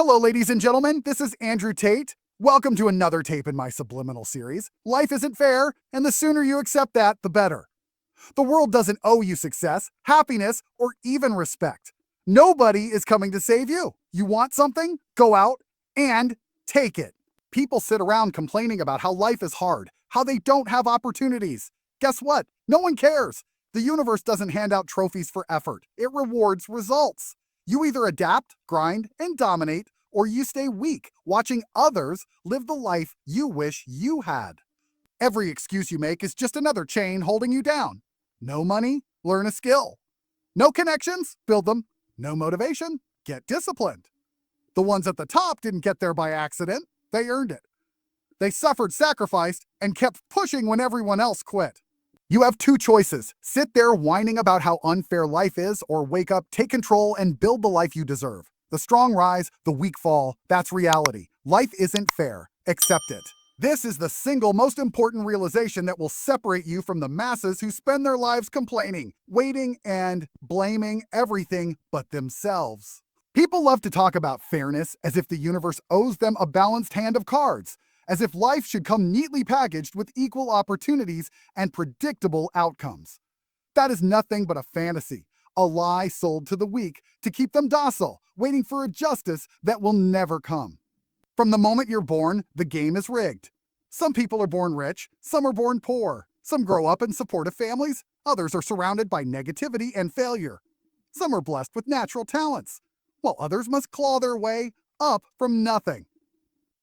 Hello, ladies and gentlemen. This is Andrew Tate. Welcome to another tape in my subliminal series. Life isn't fair, and the sooner you accept that, the better. The world doesn't owe you success, happiness, or even respect. Nobody is coming to save you. You want something? Go out and take it. People sit around complaining about how life is hard, how they don't have opportunities. Guess what? No one cares. The universe doesn't hand out trophies for effort. It rewards results. You either adapt, grind, and dominate, or you stay weak, watching others live the life you wish you had. Every excuse you make is just another chain holding you down. No money? Learn a skill. No connections? Build them. No motivation? Get disciplined. The ones at the top didn't get there by accident. They earned it. They suffered, sacrificed, and kept pushing when everyone else quit. You have two choices. Sit there whining about how unfair life is, or wake up, take control, and build the life you deserve. The strong rise, the weak fall. That's reality. Life isn't fair. Accept it. This is the single most important realization that will separate you from the masses who spend their lives complaining, waiting, and blaming everything but themselves. People love to talk about fairness as if the universe owes them a balanced hand of cards, as if life should come neatly packaged with equal opportunities and predictable outcomes. That is nothing but a fantasy, a lie sold to the weak to keep them docile, waiting for a justice that will never come. From the moment you're born, the game is rigged. Some people are born rich, some are born poor. Some grow up in supportive families, others are surrounded by negativity and failure. Some are blessed with natural talents, while others must claw their way up from nothing.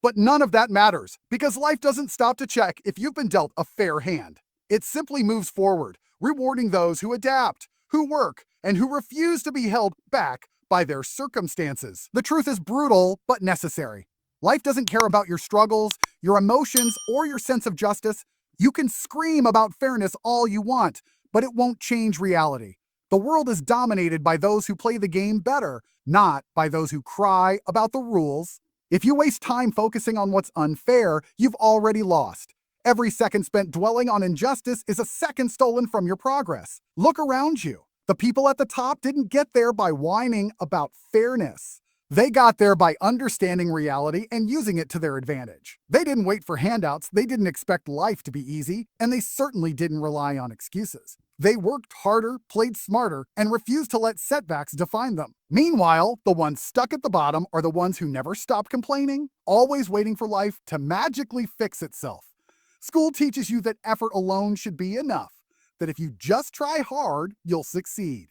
But none of that matters, because life doesn't stop to check if you've been dealt a fair hand. It simply moves forward, rewarding those who adapt, who work, and who refuse to be held back by their circumstances. The truth is brutal, but necessary. Life doesn't care about your struggles, your emotions, or your sense of justice. You can scream about fairness all you want, but it won't change reality. The world is dominated by those who play the game better, not by those who cry about the rules. If you waste time focusing on what's unfair, you've already lost. Every second spent dwelling on injustice is a second stolen from your progress. Look around you. The people at the top didn't get there by whining about fairness. They got there by understanding reality and using it to their advantage. They didn't wait for handouts, they didn't expect life to be easy, and they certainly didn't rely on excuses. They worked harder, played smarter, and refused to let setbacks define them. Meanwhile, the ones stuck at the bottom are the ones who never stop complaining, always waiting for life to magically fix itself. School teaches you that effort alone should be enough, that if you just try hard, you'll succeed.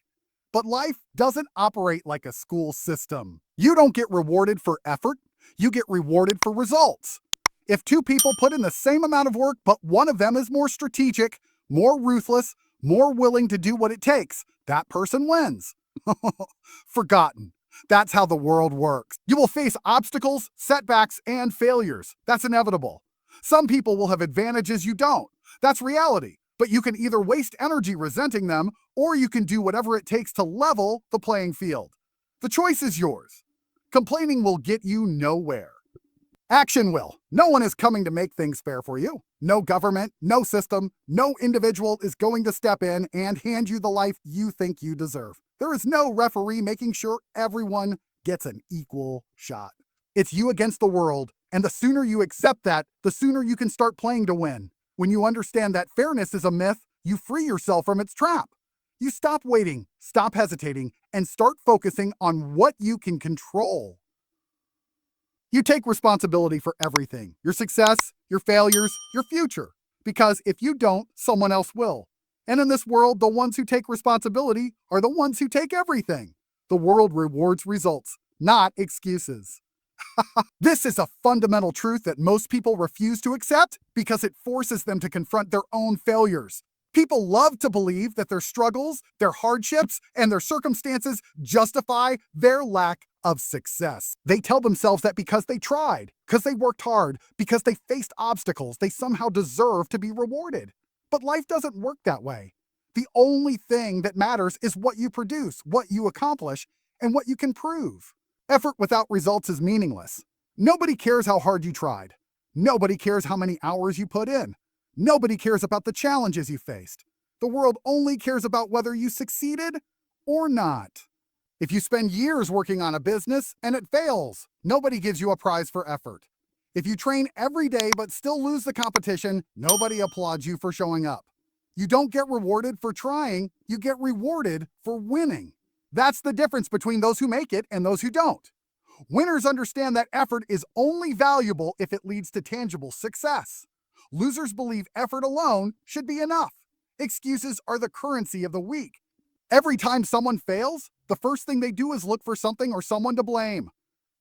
But life doesn't operate like a school system. You don't get rewarded for effort, you get rewarded for results. If two people put in the same amount of work, but one of them is more strategic, more ruthless, more willing to do what it takes, that person wins. Forgotten. That's how the world works. You will face obstacles, setbacks, and failures. That's inevitable. Some people will have advantages you don't. That's reality. But you can either waste energy resenting them, or you can do whatever it takes to level the playing field. The choice is yours. Complaining will get you nowhere. Action will. No one is coming to make things fair for you. No government, no system, no individual is going to step in and hand you the life you think you deserve. There is no referee making sure everyone gets an equal shot. It's you against the world, and the sooner you accept that, the sooner you can start playing to win. When you understand that fairness is a myth, you free yourself from its trap. You stop waiting, stop hesitating, and start focusing on what you can control. You take responsibility for everything, your success, your failures, your future. Because if you don't, someone else will. And in this world, the ones who take responsibility are the ones who take everything. The world rewards results, not excuses. This is a fundamental truth that most people refuse to accept because it forces them to confront their own failures. People love to believe that their struggles, their hardships, and their circumstances justify their lack of success. They tell themselves that because they tried, because they worked hard, because they faced obstacles, they somehow deserve to be rewarded. But life doesn't work that way. The only thing that matters is what you produce, what you accomplish, and what you can prove. Effort without results is meaningless. Nobody cares how hard you tried. Nobody cares how many hours you put in. Nobody cares about the challenges you faced. The world only cares about whether you succeeded or not. If you spend years working on a business and it fails, nobody gives you a prize for effort. If you train every day but still lose the competition, nobody applauds you for showing up. You don't get rewarded for trying, you get rewarded for winning. That's the difference between those who make it and those who don't. Winners understand that effort is only valuable if it leads to tangible success. Losers believe effort alone should be enough. Excuses are the currency of the weak. Every time someone fails, the first thing they do is look for something or someone to blame.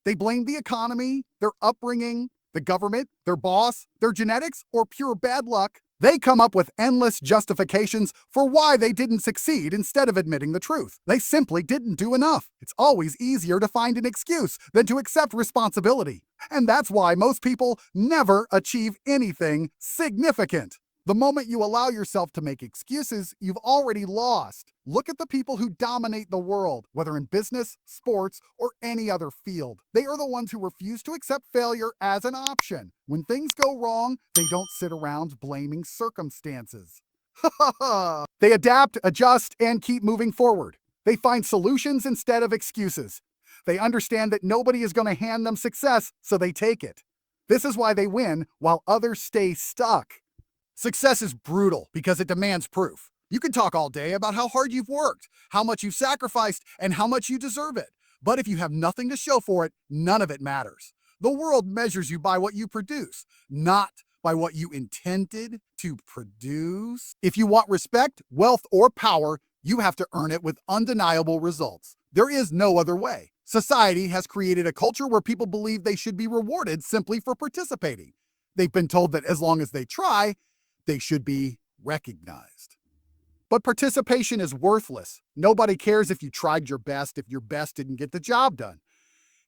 They blame the economy, their upbringing, the government, their boss, their genetics, or pure bad luck. They come up with endless justifications for why they didn't succeed instead of admitting the truth. They simply didn't do enough. It's always easier to find an excuse than to accept responsibility. And that's why most people never achieve anything significant. The moment you allow yourself to make excuses, you've already lost. Look at the people who dominate the world, whether in business, sports, or any other field. They are the ones who refuse to accept failure as an option. When things go wrong, they don't sit around blaming circumstances. They adapt, adjust, and keep moving forward. They find solutions instead of excuses. They understand that nobody is going to hand them success, so they take it. This is why they win while others stay stuck. Success is brutal because it demands proof. You can talk all day about how hard you've worked, how much you've sacrificed, and how much you deserve it. But if you have nothing to show for it, none of it matters. The world measures you by what you produce, not by what you intended to produce. If you want respect, wealth, or power, you have to earn it with undeniable results. There is no other way. Society has created a culture where people believe they should be rewarded simply for participating. They've been told that as long as they try, they should be recognized. But participation is worthless. Nobody cares if you tried your best if your best didn't get the job done.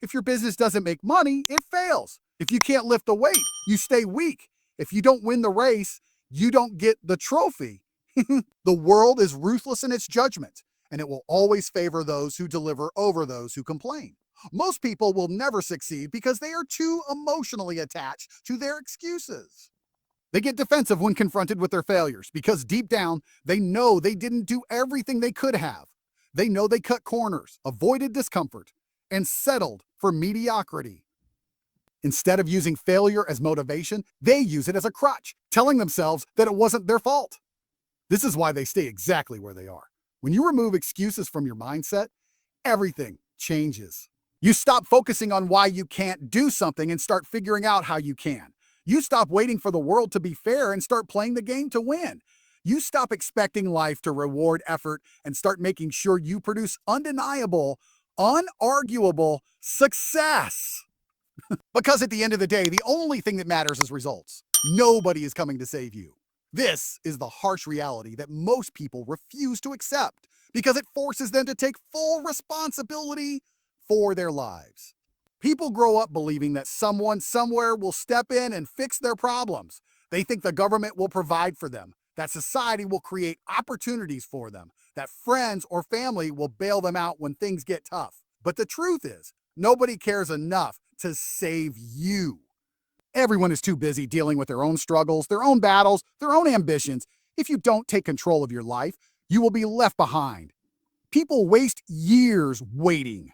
If your business doesn't make money, it fails. If you can't lift the weight, you stay weak. If you don't win the race, you don't get the trophy. The world is ruthless in its judgment, and it will always favor those who deliver over those who complain. Most people will never succeed because they are too emotionally attached to their excuses. They get defensive when confronted with their failures because deep down, they know they didn't do everything they could have. They know they cut corners, avoided discomfort, and settled for mediocrity. Instead of using failure as motivation, they use it as a crutch, telling themselves that it wasn't their fault. This is why they stay exactly where they are. When you remove excuses from your mindset, everything changes. You stop focusing on why you can't do something and start figuring out how you can. You stop waiting for the world to be fair and start playing the game to win. You stop expecting life to reward effort and start making sure you produce undeniable, unarguable success. Because at the end of the day, the only thing that matters is results. Nobody is coming to save you. This is the harsh reality that most people refuse to accept because it forces them to take full responsibility for their lives. People grow up believing that someone somewhere will step in and fix their problems. They think the government will provide for them, that society will create opportunities for them, that friends or family will bail them out when things get tough. But the truth is, nobody cares enough to save you. Everyone is too busy dealing with their own struggles, their own battles, their own ambitions. If you don't take control of your life, you will be left behind. People waste years waiting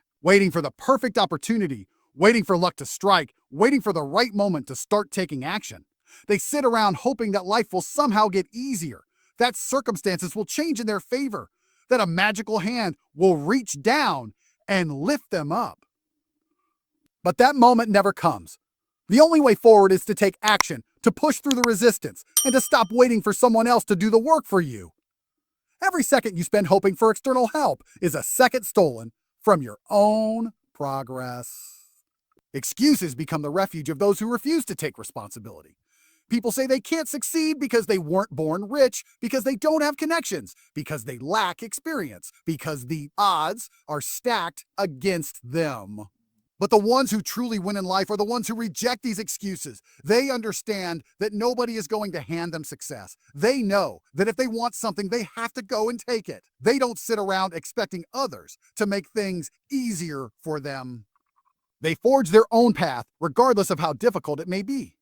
for the perfect opportunity, waiting for luck to strike, waiting for the right moment to start taking action. They sit around hoping that life will somehow get easier, that circumstances will change in their favor, that a magical hand will reach down and lift them up. But that moment never comes. The only way forward is to take action, to push through the resistance, and to stop waiting for someone else to do the work for you. Every second you spend hoping for external help is a second stolen from your own progress. Excuses become the refuge of those who refuse to take responsibility. People say they can't succeed because they weren't born rich, because they don't have connections, because they lack experience, because the odds are stacked against them. But the ones who truly win in life are the ones who reject these excuses. They understand that nobody is going to hand them success. They know that if they want something, they have to go and take it. They don't sit around expecting others to make things easier for them. They forge their own path, regardless of how difficult it may be.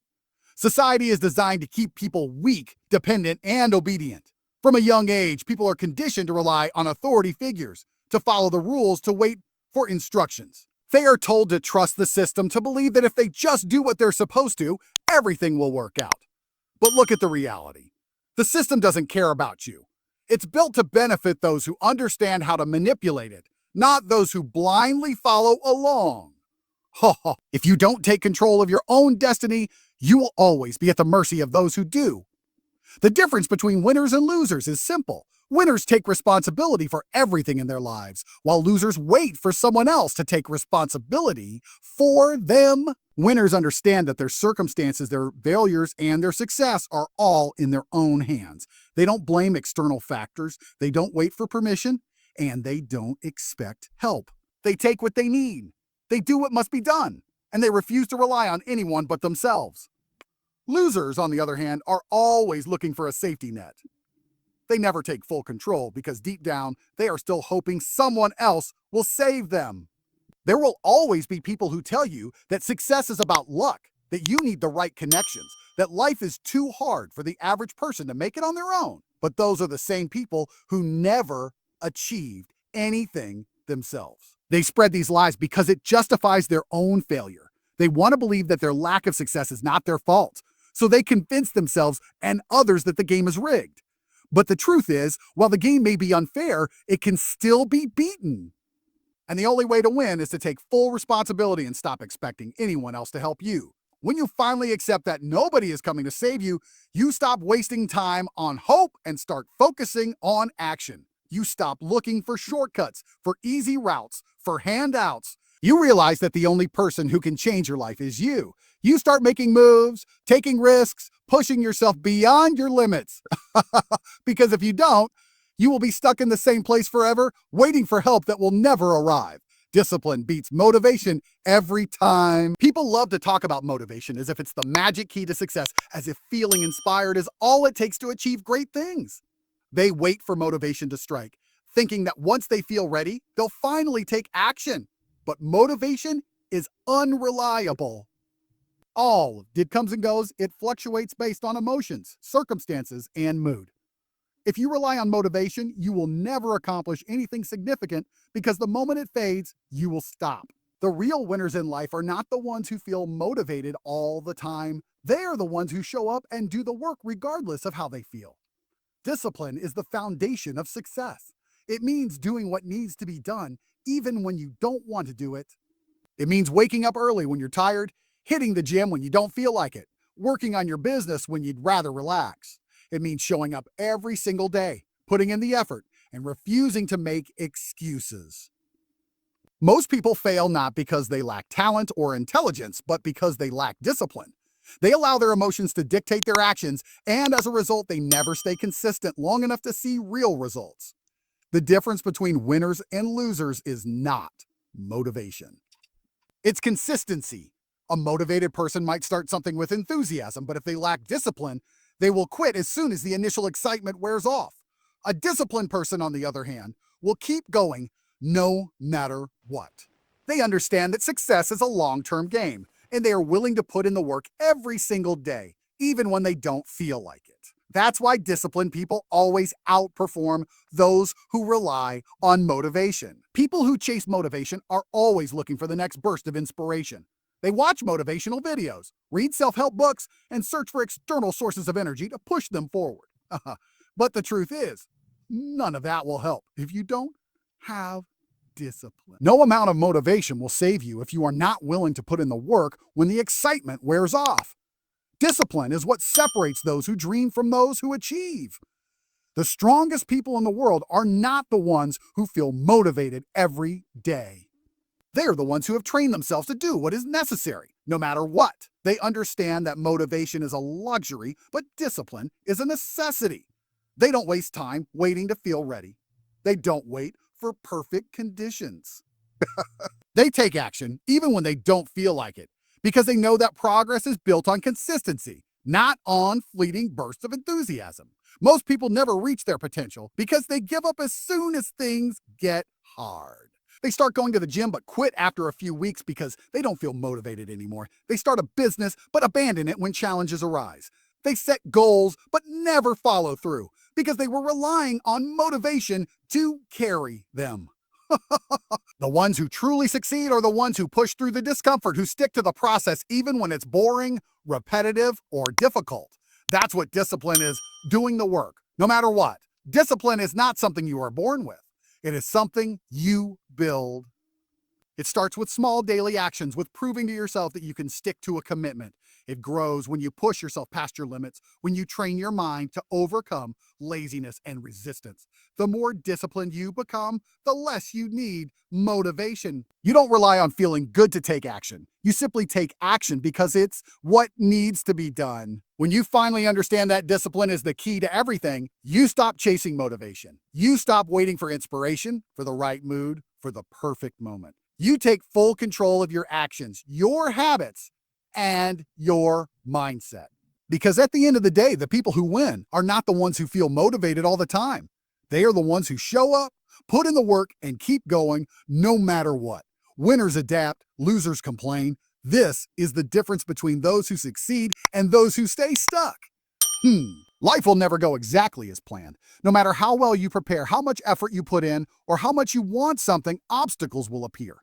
Society is designed to keep people weak, dependent, and obedient. From a young age, people are conditioned to rely on authority figures, to follow the rules, to wait for instructions. They are told to trust the system, to believe that if they just do what they're supposed to, everything will work out. But look at the reality. The system doesn't care about you. It's built to benefit those who understand how to manipulate it, not those who blindly follow along. If you don't take control of your own destiny, you will always be at the mercy of those who do. The difference between winners and losers is simple. Winners take responsibility for everything in their lives, while losers wait for someone else to take responsibility for them. Winners understand that their circumstances, their failures, and their success are all in their own hands. They don't blame external factors, they don't wait for permission, and they don't expect help. They take what they need. They do what must be done, and they refuse to rely on anyone but themselves. Losers, on the other hand, are always looking for a safety net. They never take full control because deep down, they are still hoping someone else will save them. There will always be people who tell you that success is about luck, that you need the right connections, that life is too hard for the average person to make it on their own. But those are the same people who never achieved anything themselves. They spread these lies because it justifies their own failure. They want to believe that their lack of success is not their fault, so they convince themselves and others that the game is rigged. But the truth is, while the game may be unfair, it can still be beaten. And the only way to win is to take full responsibility and stop expecting anyone else to help you. When you finally accept that nobody is coming to save you, you stop wasting time on hope and start focusing on action. You stop looking for shortcuts, for easy routes, for handouts. You realize that the only person who can change your life is you. You start making moves, taking risks, pushing yourself beyond your limits. Because if you don't, you will be stuck in the same place forever, waiting for help that will never arrive. Discipline beats motivation every time. People love to talk about motivation as if it's the magic key to success, as if feeling inspired is all it takes to achieve great things. They wait for motivation to strike, thinking that once they feel ready, they'll finally take action. But motivation is unreliable. All it comes and goes, it fluctuates based on emotions, circumstances, and mood. If you rely on motivation, you will never accomplish anything significant because the moment it fades, you will stop. The real winners in life are not the ones who feel motivated all the time. They are the ones who show up and do the work regardless of how they feel. Discipline is the foundation of success. It means doing what needs to be done, even when you don't want to do it. It means waking up early when you're tired, hitting the gym when you don't feel like it, working on your business when you'd rather relax. It means showing up every single day, putting in the effort, and refusing to make excuses. Most people fail not because they lack talent or intelligence, but because they lack discipline. They allow their emotions to dictate their actions, and as a result, they never stay consistent long enough to see real results. The difference between winners and losers is not motivation. It's consistency. A motivated person might start something with enthusiasm, but if they lack discipline, they will quit as soon as the initial excitement wears off. A disciplined person, on the other hand, will keep going no matter what. They understand that success is a long-term game, and they are willing to put in the work every single day, even when they don't feel like it. That's why disciplined people always outperform those who rely on motivation. People who chase motivation are always looking for the next burst of inspiration. They watch motivational videos, read self-help books, and search for external sources of energy to push them forward. But the truth is, none of that will help if you don't have discipline. No amount of motivation will save you if you are not willing to put in the work when the excitement wears off. Discipline is what separates those who dream from those who achieve. The strongest people in the world are not the ones who feel motivated every day. They are the ones who have trained themselves to do what is necessary, no matter what. They understand that motivation is a luxury, but discipline is a necessity. They don't waste time waiting to feel ready. They don't wait for perfect conditions. They take action even when they don't feel like it, because they know that progress is built on consistency, not on fleeting bursts of enthusiasm. Most people never reach their potential because they give up as soon as things get hard. They start going to the gym but quit after a few weeks because they don't feel motivated anymore. They start a business but abandon it when challenges arise. They set goals but never follow through because they were relying on motivation to carry them. The ones who truly succeed are the ones who push through the discomfort, who stick to the process even when it's boring, repetitive, or difficult. That's what discipline is, doing the work, no matter what. Discipline is not something you are born with. It is something you build. It starts with small daily actions, with proving to yourself that you can stick to a commitment. It grows when you push yourself past your limits, when you train your mind to overcome laziness and resistance. The more disciplined you become, the less you need motivation. You don't rely on feeling good to take action. You simply take action because it's what needs to be done. When you finally understand that discipline is the key to everything, you stop chasing motivation. You stop waiting for inspiration, for the right mood, for the perfect moment. You take full control of your actions, your habits, and your mindset. Because at the end of the day, the people who win are not the ones who feel motivated all the time. They are the ones who show up, put in the work, and keep going no matter what. Winners adapt, losers complain. This is the difference between those who succeed and those who stay stuck. Life will never go exactly as planned. No matter how well you prepare, how much effort you put in, or how much you want something, obstacles will appear.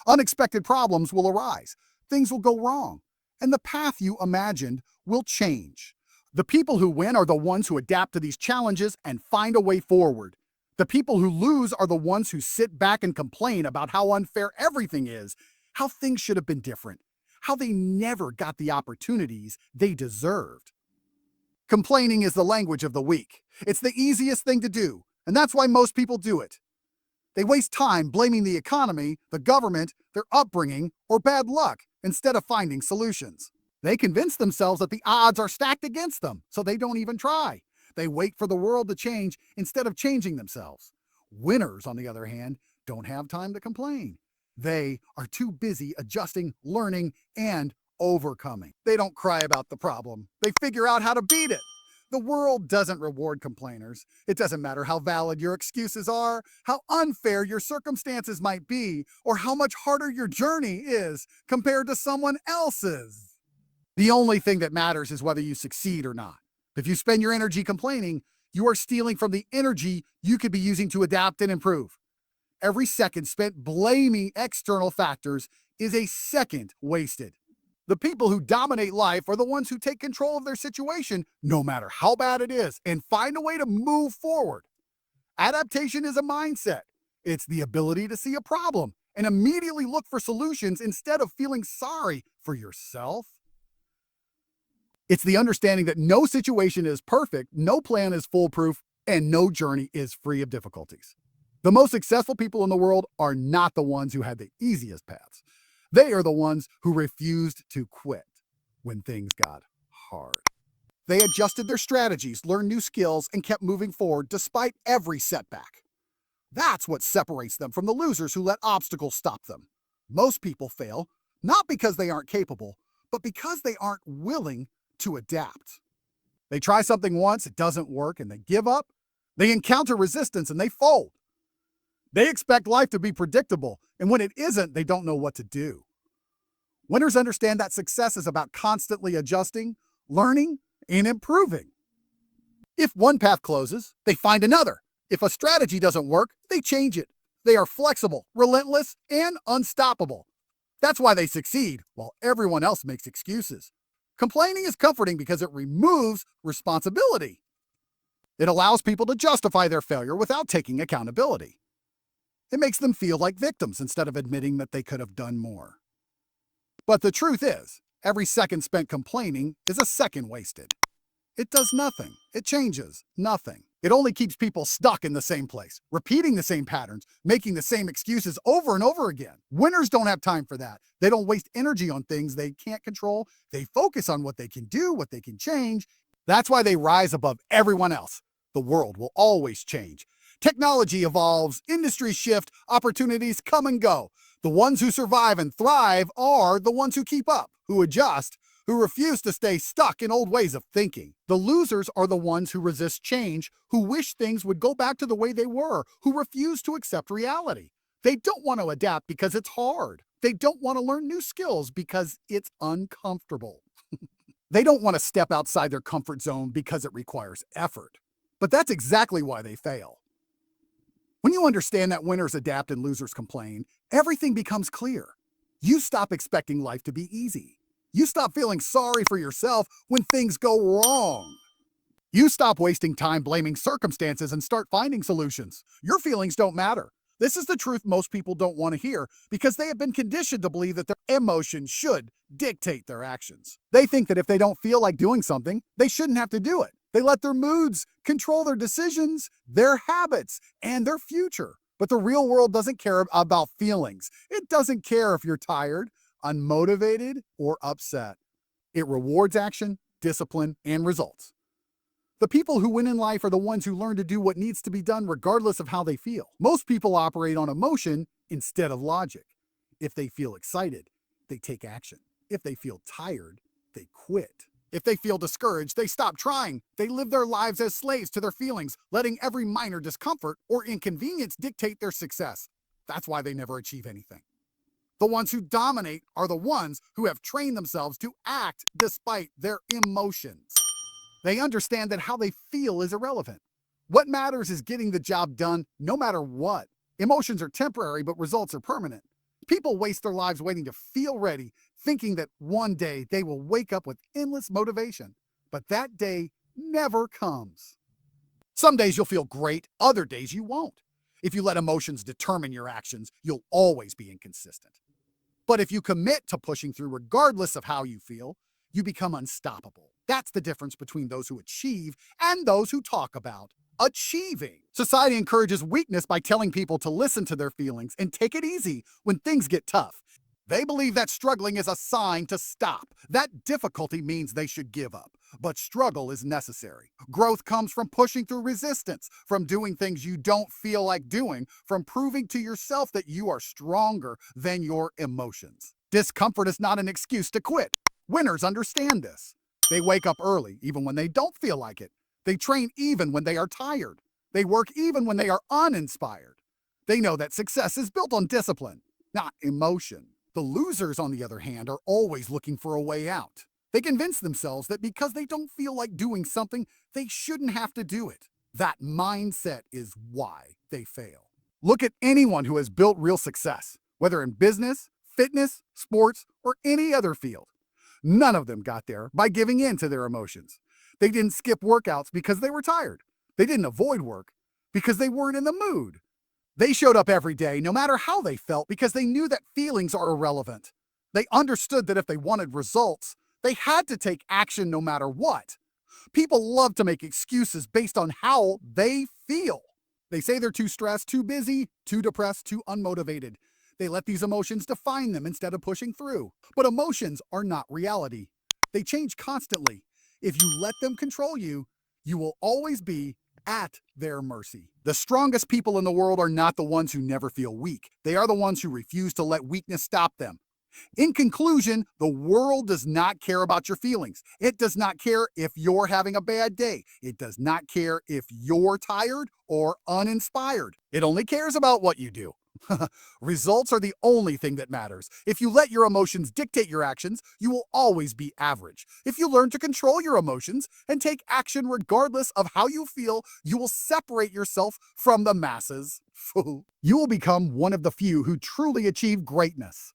Unexpected problems will arise. Things will go wrong. And the path you imagined will change. The people who win are the ones who adapt to these challenges and find a way forward. The people who lose are the ones who sit back and complain about how unfair everything is, how things should have been different, how they never got the opportunities they deserved. Complaining is the language of the weak. It's the easiest thing to do, and that's why most people do it. They waste time blaming the economy, the government, their upbringing, or bad luck instead of finding solutions. They convince themselves that the odds are stacked against them, so they don't even try. They wait for the world to change instead of changing themselves. Winners, on the other hand, don't have time to complain. They are too busy adjusting, learning, and overcoming. They don't cry about the problem. They figure out how to beat it. The world doesn't reward complainers. It doesn't matter how valid your excuses are, how unfair your circumstances might be, or how much harder your journey is compared to someone else's. The only thing that matters is whether you succeed or not. If you spend your energy complaining, you are stealing from the energy you could be using to adapt and improve. Every second spent blaming external factors is a second wasted. The people who dominate life are the ones who take control of their situation, no matter how bad it is, and find a way to move forward. Adaptation is a mindset. It's the ability to see a problem and immediately look for solutions instead of feeling sorry for yourself. It's the understanding that no situation is perfect, no plan is foolproof, and no journey is free of difficulties. The most successful people in the world are not the ones who had the easiest paths. They are the ones who refused to quit when things got hard. They adjusted their strategies, learned new skills, and kept moving forward despite every setback. That's what separates them from the losers who let obstacles stop them. Most people fail, not because they aren't capable, but because they aren't willing to adapt. They try something once, it doesn't work, and they give up. They encounter resistance and they fold. They expect life to be predictable, and when it isn't, they don't know what to do. Winners understand that success is about constantly adjusting, learning, and improving. If one path closes, they find another. If a strategy doesn't work, they change it. They are flexible, relentless, and unstoppable. That's why they succeed, while everyone else makes excuses. Complaining is comforting because it removes responsibility. It allows people to justify their failure without taking accountability. It makes them feel like victims instead of admitting that they could have done more. But the truth is, every second spent complaining is a second wasted. It does nothing. It changes nothing. It only keeps people stuck in the same place, repeating the same patterns, making the same excuses over and over again. Winners don't have time for that. They don't waste energy on things they can't control. They focus on what they can do, what they can change. That's why they rise above everyone else. The world will always change. Technology evolves, industries shift, opportunities come and go. The ones who survive and thrive are the ones who keep up, who adjust, who refuse to stay stuck in old ways of thinking. The losers are the ones who resist change, who wish things would go back to the way they were, who refuse to accept reality. They don't want to adapt because it's hard. They don't want to learn new skills because it's uncomfortable. They don't want to step outside their comfort zone because it requires effort. But that's exactly why they fail. When you understand that winners adapt and losers complain, everything becomes clear. You stop expecting life to be easy. You stop feeling sorry for yourself when things go wrong. You stop wasting time blaming circumstances and start finding solutions. Your feelings don't matter. This is the truth most people don't want to hear because they have been conditioned to believe that their emotions should dictate their actions. They think that if they don't feel like doing something, they shouldn't have to do it. They let their moods control their decisions, their habits, and their future. But the real world doesn't care about feelings. It doesn't care if you're tired, unmotivated, or upset. It rewards action, discipline, and results. The people who win in life are the ones who learn to do what needs to be done regardless of how they feel. Most people operate on emotion instead of logic. If they feel excited, they take action. If they feel tired, they quit. If they feel discouraged, they stop trying. They live their lives as slaves to their feelings, letting every minor discomfort or inconvenience dictate their success. That's why they never achieve anything. The ones who dominate are the ones who have trained themselves to act despite their emotions. They understand that how they feel is irrelevant. What matters is getting the job done no matter what. Emotions are temporary, but results are permanent. People waste their lives waiting to feel ready, thinking that one day they will wake up with endless motivation. But that day never comes. Some days you'll feel great, other days you won't. If you let emotions determine your actions, you'll always be inconsistent. But if you commit to pushing through regardless of how you feel, you become unstoppable. That's the difference between those who achieve and those who talk about achieving. Society encourages weakness by telling people to listen to their feelings and take it easy when things get tough. They believe that struggling is a sign to stop. That difficulty means they should give up. But struggle is necessary. Growth comes from pushing through resistance, from doing things you don't feel like doing, from proving to yourself that you are stronger than your emotions. Discomfort is not an excuse to quit. Winners understand this. They wake up early, even when they don't feel like it. They train even when they are tired. They work even when they are uninspired. They know that success is built on discipline, not emotion. The losers, on the other hand, are always looking for a way out. They convince themselves that because they don't feel like doing something, they shouldn't have to do it. That mindset is why they fail. Look at anyone who has built real success, whether in business, fitness, sports, or any other field. None of them got there by giving in to their emotions. They didn't skip workouts because they were tired. They didn't avoid work because they weren't in the mood. They showed up every day, no matter how they felt, because they knew that feelings are irrelevant. They understood that if they wanted results, they had to take action no matter what. People love to make excuses based on how they feel. They say they're too stressed, too busy, too depressed, too unmotivated. They let these emotions define them instead of pushing through. But emotions are not reality. They change constantly. If you let them control you, you will always be at their mercy. The strongest people in the world are not the ones who never feel weak. They are the ones who refuse to let weakness stop them. In conclusion, the world does not care about your feelings. It does not care if you're having a bad day. It does not care if you're tired or uninspired. It only cares about what you do. Results are the only thing that matters. If you let your emotions dictate your actions, you will always be average. If you learn to control your emotions and take action regardless of how you feel, you will separate yourself from the masses. You will become one of the few who truly achieve greatness.